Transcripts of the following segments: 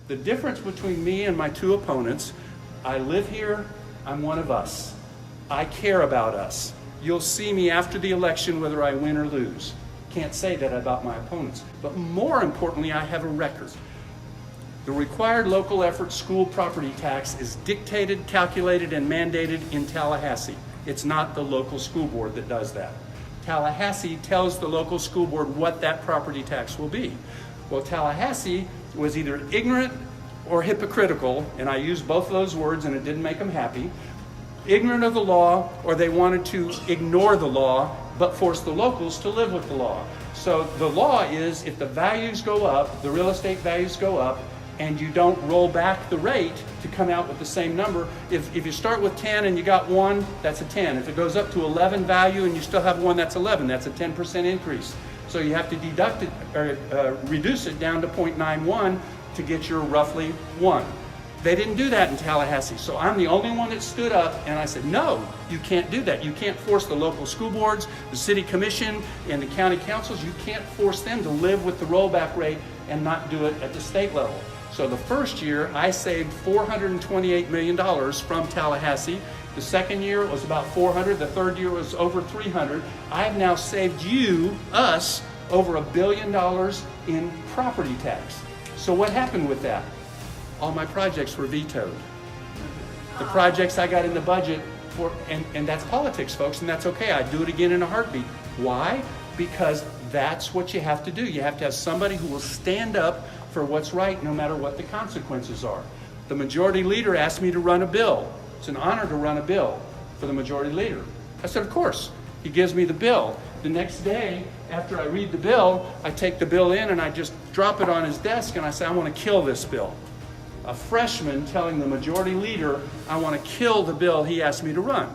The difference between me and my two opponents, I live here, I'm one of us. I care about us. You'll see me after the election whether I win or lose. Can't say that about my opponents. But more importantly, I have a record. The required local effort school property tax is dictated, calculated, and mandated in Tallahassee. It's not the local school board that does that. Tallahassee tells the local school board what that property tax will be. Well, Tallahassee was either ignorant or hypocritical, and I used both of those words and it didn't make them happy. Ignorant of the law, or they wanted to ignore the law but force the locals to live with the law. So the law is if the values go up, the real estate values go up, and you don't roll back the rate to come out with the same number. If you start with 10 and you got 1, that's a 10. If it goes up to 11 value and you still have 1, that's 11. That's a 10% increase. So you have to deduct it or reduce it down to 0.91 to get your roughly 1. They didn't do that in Tallahassee. So I'm the only one that stood up and I said, no, you can't do that. You can't force the local school boards, the city commission, and the county councils. You can't force them to live with the rollback rate and not do it at the state level. So the first year I saved $428 million from Tallahassee. The second year was about 400. The third year was over 300. I've now saved us, over $1 billion in property tax. So what happened with that? All my projects were vetoed. The projects I got in the budget for, and that's politics, folks, and that's okay. I'd do it again in a heartbeat. Why? Because that's what you have to do. You have to have somebody who will stand up for what's right no matter what the consequences are. The majority leader asked me to run a bill. It's an honor to run a bill for the majority leader. I said, of course. He gives me the bill. The next day, after I read the bill, I take the bill in and I just drop it on his desk and I say, I want to kill this bill. A freshman telling the majority leader, I want to kill the bill he asked me to run.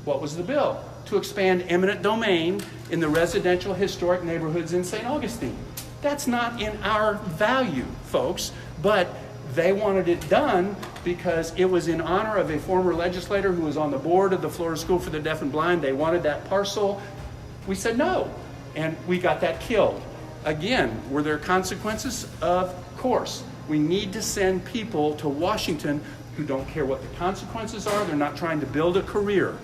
What was the bill? To expand eminent domain in the residential historic neighborhoods in St. Augustine. That's not in our value, folks, but they wanted it done because it was in honor of a former legislator who was on the board of the Florida School for the Deaf and Blind. They wanted that parcel. We said no, and we got that killed. Again, were there consequences? Of course. We need to send people to Washington who don't care what the consequences are. They're not trying to build a career.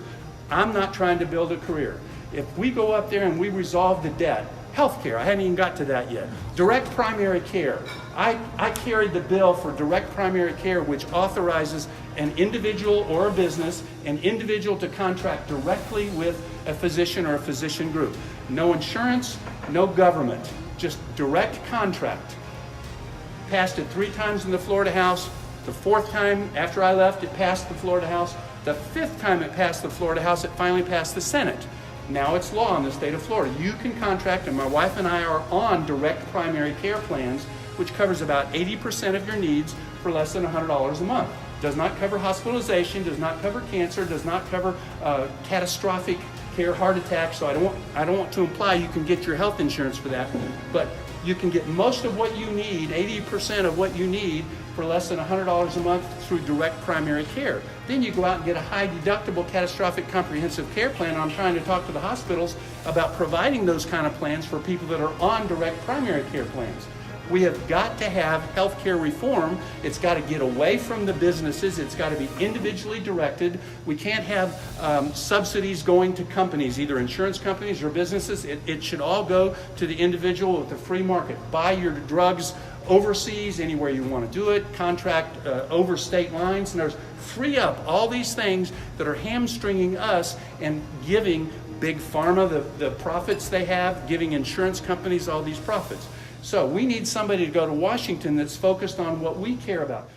I'm not trying to build a career. If we go up there and we resolve the debt, healthcare, I hadn't even got to that yet. Direct primary care. I carried the bill for direct primary care, which authorizes an individual or a business, an individual to contract directly with a physician or a physician group. No insurance, no government, just direct contract. Passed it 3 times in the Florida House. The 4th time after I left, it passed the Florida House. The 5th time it passed the Florida House, it finally passed the Senate. Now it's law in the state of Florida. You can contract, and my wife and I are on direct primary care plans, which covers about 80% of your needs for less than $100 a month. Does not cover hospitalization, does not cover cancer, does not cover catastrophic care, heart attack. So I don't want to imply you can get your health insurance for that, but you can get most of what you need, 80% of what you need, for less than $100 a month through direct primary care. Then you go out and get a high deductible catastrophic comprehensive care plan. And I'm trying to talk to the hospitals about providing those kind of plans for people that are on direct primary care plans. We have got to have healthcare reform. It's got to get away from the businesses. It's got to be individually directed. We can't have subsidies going to companies, either insurance companies or businesses. It should all go to the individual with the free market. Buy your drugs overseas, anywhere you want to do it, contract over state lines, and free up all these things that are hamstringing us and giving big pharma the profits they have, giving insurance companies all these profits. So we need somebody to go to Washington that's focused on what we care about.